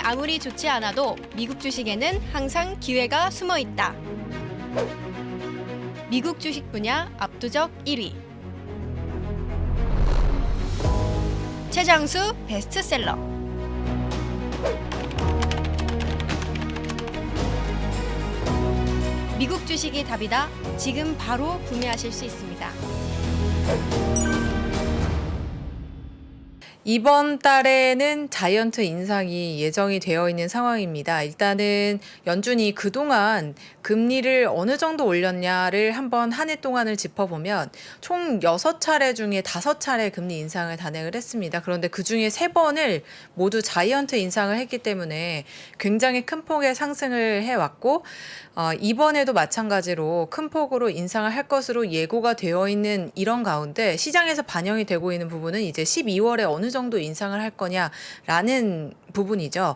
아무리 좋지 않아도 미국 주식에는 항상 기회가 숨어 있다. 미국 주식 분야 압도적 1위. 최장수 베스트셀러. 미국 주식이 답이다. 지금 바로 구매하실 수 있습니다. 이번 달에는 자이언트 인상이 예정이 되어 있는 상황입니다. 일단은 연준이 그동안 금리를 어느 정도 올렸냐를 한번 한 해 동안을 짚어보면 총 6차례 중에 5차례 금리 인상을 단행을 했습니다. 그런데 그 중에 3번을 모두 자이언트 인상을 했기 때문에 굉장히 큰 폭의 상승을 해왔고 이번에도 마찬가지로 큰 폭으로 인상을 할 것으로 예고가 되어 있는 이런 가운데 시장에서 반영이 되고 있는 부분은 이제 12월에 어느 정도 인상을 할 거냐라는 부분이죠.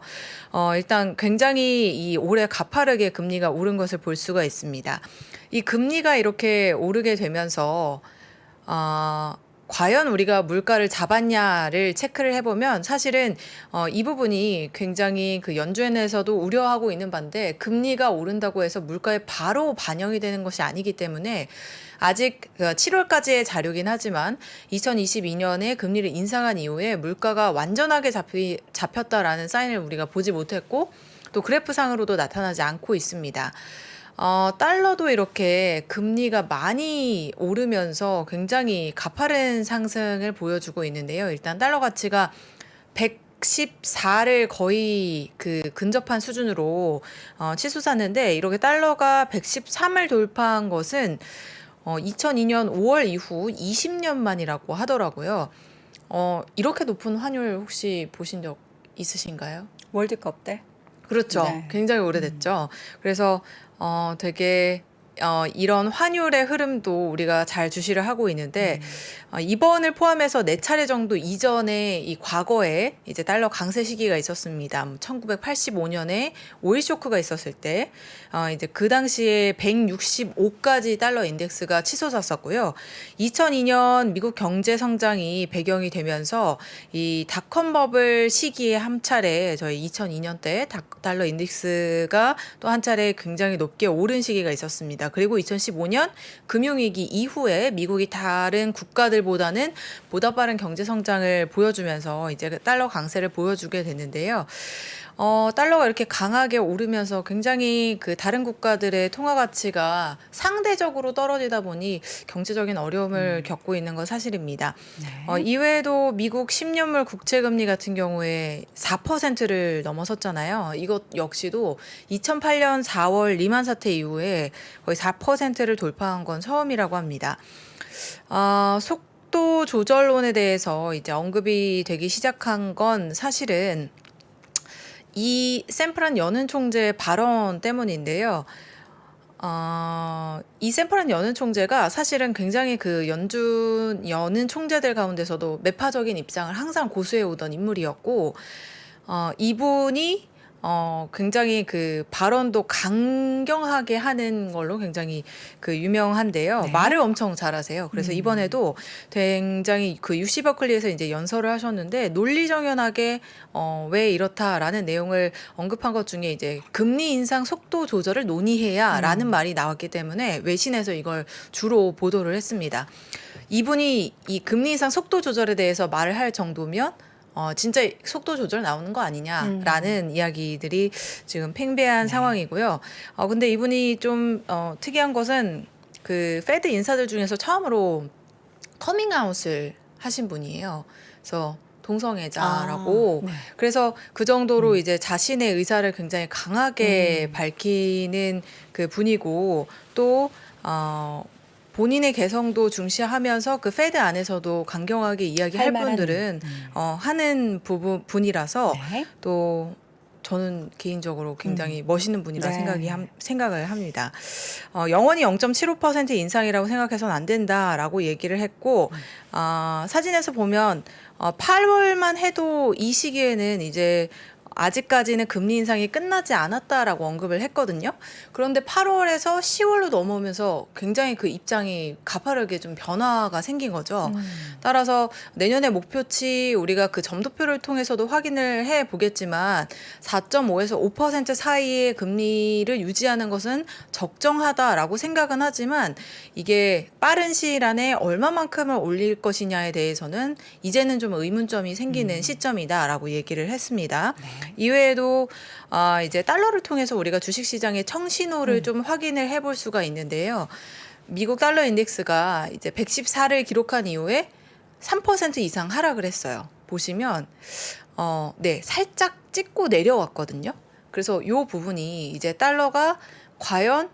일단 굉장히 이 올해 가파르게 금리가 오른 것을 볼 수가 있습니다. 이 금리가 이렇게 오르게 되면서 과연 우리가 물가를 잡았냐를 체크를 해보면 사실은 이 부분이 굉장히 그 연준에서도 우려하고 있는 반대 금리가 오른다고 해서 물가에 바로 반영이 되는 것이 아니기 때문에 아직 7월까지의 자료긴 하지만 2022년에 금리를 인상한 이후에 물가가 완전하게 잡혔다라는 사인을 우리가 보지 못했고 또 그래프상으로도 나타나지 않고 있습니다. 달러도 이렇게 금리가 많이 오르면서 굉장히 가파른 상승을 보여주고 있는데요. 일단 달러 가치가 114를 거의 근접한 수준으로 치솟았는데 이렇게 달러가 113을 돌파한 것은 2002년 5월 이후 20년 만이라고 하더라고요. 이렇게 높은 환율 혹시 보신 적 있으신가요? 월드컵 때? 그렇죠. 네. 굉장히 오래됐죠. 그래서 되게 이런 환율의 흐름도 우리가 잘 주시를 하고 있는데 이번을 포함해서 4차례 정도 이전에 이 과거에 이제 달러 강세 시기가 있었습니다. 1985년에 오일 쇼크가 있었을 때 이제 그 당시에 165까지 달러 인덱스가 치솟았었고요. 2002년 미국 경제 성장이 배경이 되면서 이 닷컴 버블 시기에 한 차례 저희 2002년 때 달러 인덱스가 또 한 차례 굉장히 높게 오른 시기가 있었습니다. 그리고 2015년 금융위기 이후에 미국이 다른 국가들보다는 보다 빠른 경제 성장을 보여주면서 이제 달러 강세를 보여주게 됐는데요. 달러가 이렇게 강하게 오르면서 굉장히 다른 국가들의 통화 가치가 상대적으로 떨어지다 보니 경제적인 어려움을 겪고 있는 건 사실입니다. 네. 이외에도 미국 10년물 국채금리 같은 경우에 4%를 넘어섰잖아요. 이것 역시도 2008년 4월 리만 사태 이후에 거의 4%를 돌파한 건 처음이라고 합니다. 속도 조절론에 대해서 이제 언급이 되기 시작한 건 사실은 이 샘프란 여는 총재의 발언 때문인데요. 이 샘프란 여는 총재가 사실은 굉장히 연준 여는 총재들 가운데서도 매파적인 입장을 항상 고수해 오던 인물이었고, 이분이 굉장히 발언도 강경하게 하는 걸로 굉장히 유명한데요. 네. 말을 엄청 잘하세요. 그래서 이번에도 굉장히 UC 버클리에서 이제 연설을 하셨는데 논리정연하게 왜 이렇다라는 내용을 언급한 것 중에 이제 금리 인상 속도 조절을 논의해야라는 말이 나왔기 때문에 외신에서 이걸 주로 보도를 했습니다. 이분이 이 금리 인상 속도 조절에 대해서 말을 할 정도면 진짜 속도 조절 나오는 거 아니냐라는 이야기들이 지금 팽배한 상황이고요. 근데 이분이 좀 특이한 것은 페드 인사들 중에서 처음으로 커밍아웃을 하신 분이에요. 그래서 동성애자라고. 네. 그래서 그 정도로 이제 자신의 의사를 굉장히 강하게 밝히는 분이고 또 본인의 개성도 중시하면서 페드 안에서도 강경하게 이야기할 할 만한, 분들은 하는 분이라서 네. 또 저는 개인적으로 굉장히 멋있는 분이라 네. 생각을 합니다. 영원히 0.75% 인상이라고 생각해서는 안 된다라고 얘기를 했고 사진에서 보면 8월만 해도 이 시기에는 이제 아직까지는 금리 인상이 끝나지 않았다라고 언급을 했거든요. 그런데 8월에서 10월로 넘어오면서 굉장히 그 입장이 가파르게 좀 변화가 생긴 거죠. 따라서 내년의 목표치 우리가 그 점도표를 통해서도 확인을 해 보겠지만 4.5에서 5% 사이의 금리를 유지하는 것은 적정하다라고 생각은 하지만 이게 빠른 시일 안에 얼마만큼을 올릴 것이냐에 대해서는 이제는 좀 의문점이 생기는 시점이다라고 얘기를 했습니다. 이외에도 이제 달러를 통해서 우리가 주식시장의 청신호를 좀 확인을 해볼 수가 있는데요. 미국 달러 인덱스가 이제 114를 기록한 이후에 3% 이상 하락을 했어요. 보시면 네, 살짝 찍고 내려왔거든요. 그래서 이 부분이 이제 달러가 과연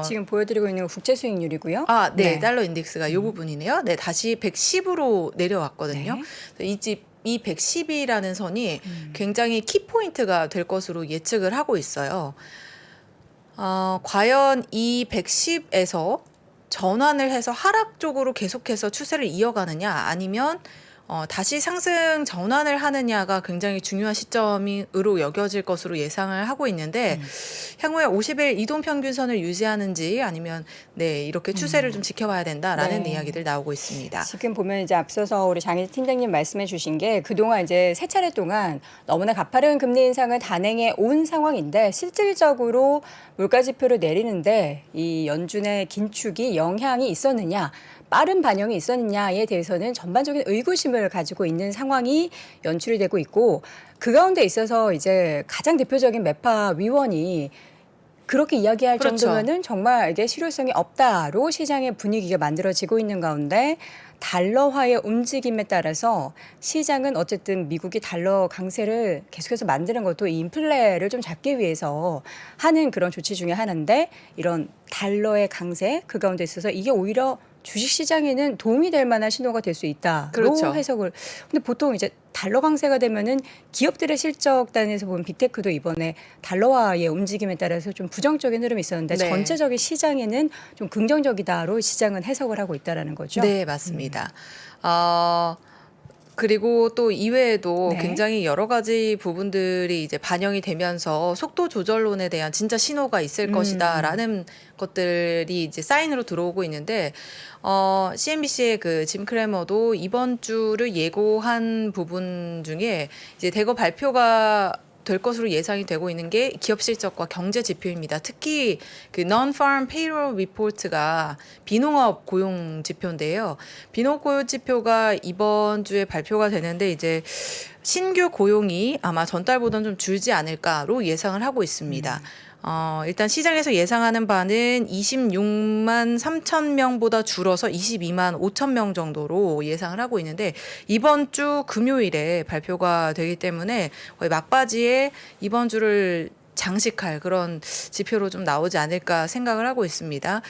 지금 보여드리고 있는 건 국제 수익률이고요. 네, 네. 달러 인덱스가 이 부분이네요. 네, 다시 110으로 내려왔거든요. 네. 이 110이라는 선이 굉장히 키포인트가 될 것으로 예측을 하고 있어요. 과연 이 110에서 전환을 해서 하락 쪽으로 계속해서 추세를 이어가느냐 아니면 다시 상승 전환을 하느냐가 굉장히 중요한 시점으로 여겨질 것으로 예상을 하고 있는데 향후에 50일 이동평균선을 유지하는지 아니면 네 이렇게 추세를 좀 지켜봐야 된다라는 네. 이야기들 나오고 있습니다. 지금 보면 이제 앞서서 우리 장혜지 팀장님 말씀해 주신 게 그동안 이제 세 차례 동안 너무나 가파른 금리 인상을 단행해 온 상황인데 실질적으로 물가 지표를 내리는데 이 연준의 긴축이 영향이 있었느냐 빠른 반영이 있었느냐에 대해서는 전반적인 의구심을 가지고 있는 상황이 연출이 되고 있고 그 가운데 있어서 이제 가장 대표적인 매파 위원이 그렇게 이야기할 그렇죠. 정도면은 정말 이게 실효성이 없다로 시장의 분위기가 만들어지고 있는 가운데 달러화의 움직임에 따라서 시장은 어쨌든 미국이 달러 강세를 계속해서 만드는 것도 이 인플레를 좀 잡기 위해서 하는 그런 조치 중에 하나인데 이런 달러의 강세 그 가운데 있어서 이게 오히려 주식시장에는 도움이 될 만한 신호가 될 수 있다로 그렇죠. 해석을. 근데 보통 이제 달러 강세가 되면은 기업들의 실적 단에서 보면 빅테크도 이번에 달러화의 움직임에 따라서 좀 부정적인 흐름이 있었는데 네. 전체적인 시장에는 좀 긍정적이다로 시장은 해석을 하고 있다라는 거죠. 네, 맞습니다. 그리고 또 이외에도 네. 굉장히 여러 가지 부분들이 이제 반영이 되면서 속도 조절론에 대한 진짜 신호가 있을 것이다라는 것들이 이제 사인으로 들어오고 있는데 CNBC의 그 짐 크래머도 이번 주를 예고한 부분 중에 이제 대거 발표가 될 것으로 예상이 되고 있는 게 기업 실적과 경제 지표입니다. 특히 그 Non-Farm Payroll Report가 비농업 고용 지표인데요. 비농업 고용 지표가 이번 주에 발표가 되는데 이제 신규 고용이 아마 전달보다는 좀 줄지 않을까로 예상을 하고 있습니다. 일단 시장에서 예상하는 바는 26만 3천 명보다 줄어서 22만 5천 명 정도로 예상을 하고 있는데 이번 주 금요일에 발표가 되기 때문에 거의 막바지에 이번 주를 장식할 그런 지표로 좀 나오지 않을까 생각을 하고 있습니다.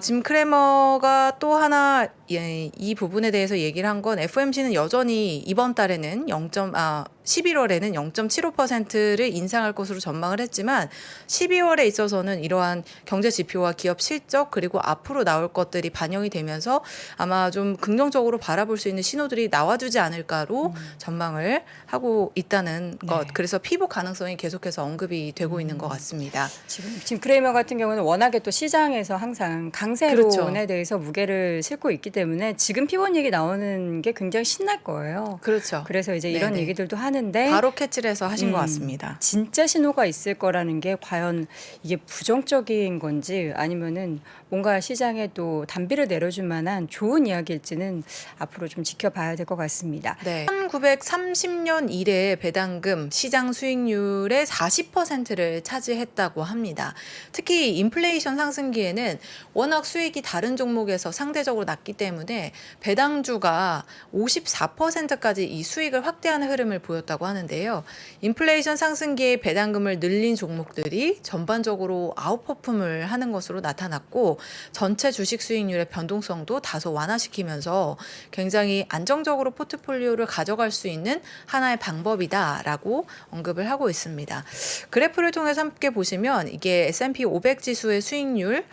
짐 크래머가 또 하나 이 부분에 대해서 얘기를 한 건 FOMC는 여전히 이번 달에는 11월에는 0.75%를 인상할 것으로 전망을 했지만 12월에 있어서는 이러한 경제 지표와 기업 실적 그리고 앞으로 나올 것들이 반영이 되면서 아마 좀 긍정적으로 바라볼 수 있는 신호들이 나와주지 않을까로 전망을 하고 있다는 것. 그래서 피복 가능성이 계속해서 언급이 되고 있는 것 같습니다. 지금 짐 크레이머 같은 경우는 워낙에 또 시장에서 항상 강세론에 그렇죠. 대해서 무게를 싣고 있기 때문에 지금 피벗 얘기 나오는 게 굉장히 신날 거예요. 그렇죠. 그래서 이제 이런 네네. 얘기들도 하는데 바로 캐치를 해서 하신 것 같습니다. 진짜 신호가 있을 거라는 게 과연 이게 부정적인 건지 아니면은 뭔가 시장에 또 단비를 내려줄 만한 좋은 이야기일지는 앞으로 좀 지켜봐야 될 것 같습니다. 네. 1930년 이래 배당금 시장 수익률의 40%를 차지했다고 합니다. 특히 인플레이션 상승기에는 워낙 수익이 다른 종목에서 상대적으로 낮기 때문에 배당주가 54%까지 이 수익을 확대하는 흐름을 보였다고 하는데요. 인플레이션 상승기에 배당금을 늘린 종목들이 전반적으로 아웃퍼폼을 하는 것으로 나타났고 전체 주식 수익률의 변동성도 다소 완화시키면서 굉장히 안정적으로 포트폴리오를 가져갈 수 있는 하나의 방법이다라고 언급을 하고 있습니다. 그래프를 통해서 함께 보시면 이게 S&P 500 지수의 수익률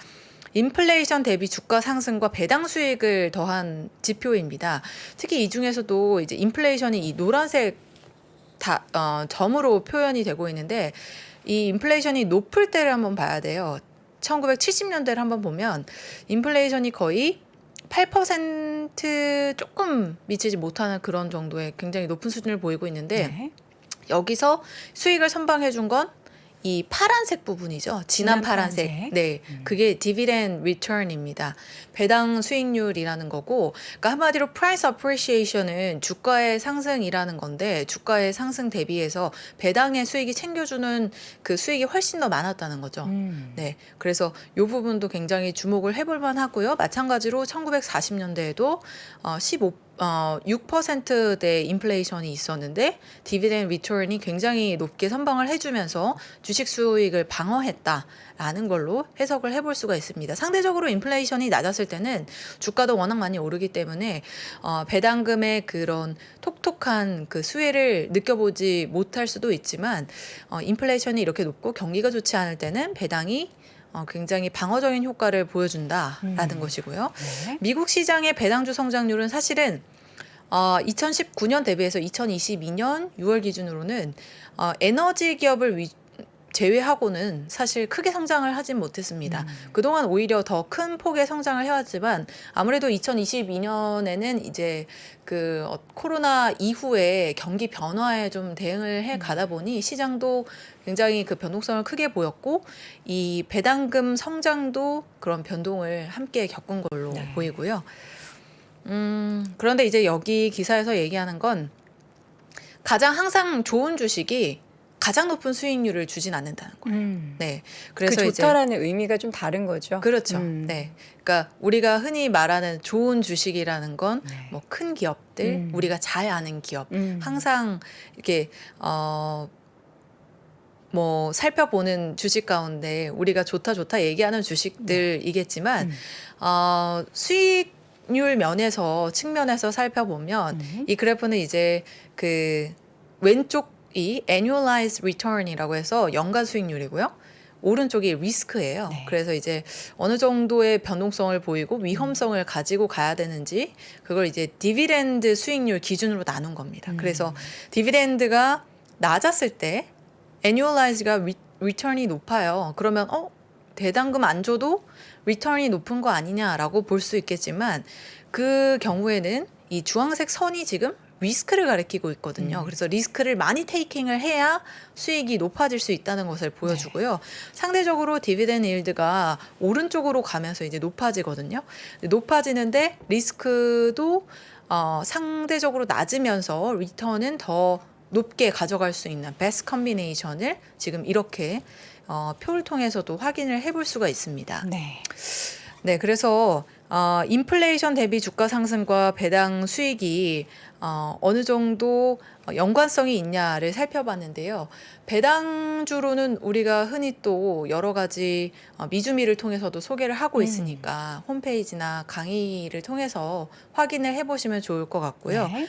인플레이션 대비 주가 상승과 배당 수익을 더한 지표입니다. 특히 이 중에서도 이제 인플레이션이 이 노란색 점으로 표현이 되고 있는데 이 인플레이션이 높을 때를 한번 봐야 돼요. 1970년대를 한번 보면 인플레이션이 거의 8% 조금 미치지 못하는 그런 정도의 굉장히 높은 수준을 보이고 있는데 네. 여기서 수익을 선방해 준 건 이 파란색 부분이죠. 진한 파란색. 파란색. 네. 그게 dividend return입니다. 배당 수익률이라는 거고, 그러니까 한마디로 price appreciation은 주가의 상승이라는 건데, 주가의 상승 대비해서 배당의 수익이 챙겨주는 그 수익이 훨씬 더 많았다는 거죠. 네. 그래서 이 부분도 굉장히 주목을 해볼 만하고요. 마찬가지로 1940년대에도 6%대 인플레이션이 있었는데 디비덴드 리턴이 굉장히 높게 선방을 해주면서 주식 수익을 방어했다라는 걸로 해석을 해볼 수가 있습니다. 상대적으로 인플레이션이 낮았을 때는 주가도 워낙 많이 오르기 때문에 배당금의 그런 톡톡한 그 수혜를 느껴보지 못할 수도 있지만 인플레이션이 이렇게 높고 경기가 좋지 않을 때는 배당이 굉장히 방어적인 효과를 보여준다라는 것이고요. 네. 미국 시장의 배당주 성장률은 사실은 2019년 대비해서 2022년 6월 기준으로는 에너지 기업을 제외하고는 사실 크게 성장을 하진 못했습니다. 그동안 오히려 더 큰 폭의 성장을 해왔지만 아무래도 2022년에는 이제 그 코로나 이후에 경기 변화에 좀 대응을 해 가다 보니 시장도 굉장히 그 변동성을 크게 보였고 이 배당금 성장도 그런 변동을 함께 겪은 걸로 네. 보이고요. 그런데 이제 여기 기사에서 얘기하는 건 가장 항상 좋은 주식이 가장 높은 수익률을 주진 않는다는 거예요. 네. 그래서 그 이제 좋다라는 의미가 좀 다른 거죠. 그렇죠. 네. 그러니까 우리가 흔히 말하는 좋은 주식이라는 건 네. 뭐 큰 기업들, 우리가 잘 아는 기업, 항상 이렇게 뭐 살펴보는 주식 가운데 우리가 좋다 얘기하는 주식들이겠지만 수익률 면에서 측면에서 살펴보면 이 그래프는 이제 그 왼쪽이 annualized return이라고 해서 연간 수익률이고요. 오른쪽이 리스크예요. 네. 그래서 이제 어느 정도의 변동성을 보이고 위험성을 가지고 가야 되는지 그걸 이제 디비덴드 수익률 기준으로 나눈 겁니다. 그래서 디비덴드가 낮았을 때 annualize가 return이 높아요. 그러면 배당금 안 줘도 return이 높은 거 아니냐라고 볼 수 있겠지만 그 경우에는 이 주황색 선이 지금 리스크를 가리키고 있거든요. 그래서 리스크를 많이 테이킹을 해야 수익이 높아질 수 있다는 것을 보여주고요. 상대적으로 디비덴드 일드가 오른쪽으로 가면서 이제 높아지거든요. 높아지는데 리스크도 상대적으로 낮으면서 리턴은 더 높게 가져갈 수 있는 베스트 컨비네이션을 지금 이렇게 표를 통해서도 확인을 해볼 수가 있습니다. 네. 네, 그래서 인플레이션 대비 주가 상승과 배당 수익이 어느 정도 연관성이 있냐를 살펴봤는데요. 배당주로는 우리가 흔히 또 여러 가지 미주미를 통해서도 소개를 하고 있으니까 홈페이지나 강의를 통해서 확인을 해보시면 좋을 것 같고요. 네.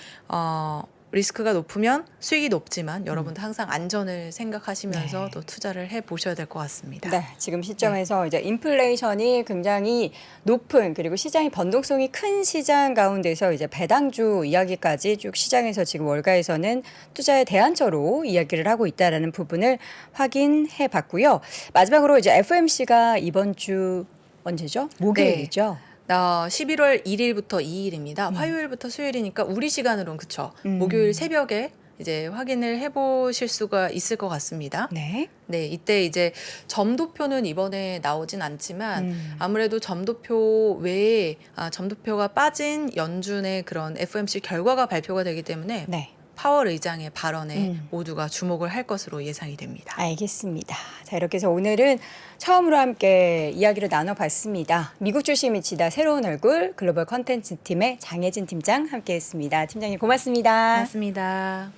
리스크가 높으면 수익이 높지만 여러분도 항상 안전을 생각하시면서 네. 또 투자를 해 보셔야 될 것 같습니다. 네, 지금 시점에서 이제 인플레이션이 굉장히 높은 그리고 시장의 변동성이 큰 시장 가운데서 이제 배당주 이야기까지 쭉 시장에서 지금 월가에서는 투자의 대안처로 이야기를 하고 있다라는 부분을 확인해 봤고요. 마지막으로 이제 FOMC가 이번 주 언제죠? 목요일이죠. 11월 1일부터 2일입니다. 화요일부터 수요일이니까 우리 시간으로는 그쵸. 목요일 새벽에 이제 확인을 해보실 수가 있을 것 같습니다. 네. 네, 이때 이제 점도표는 이번에 나오진 않지만 아무래도 점도표 외에 점도표가 빠진 연준의 그런 FOMC 결과가 발표가 되기 때문에 네. 파월 의장의 발언에 모두가 주목을 할 것으로 예상이 됩니다. 알겠습니다. 자, 이렇게 해서 오늘은 처음으로 함께 이야기를 나눠봤습니다. 미국 주식 미치다 새로운 얼굴 글로벌 컨텐츠 팀의 장혜진 팀장 함께했습니다. 팀장님 고맙습니다. 고맙습니다.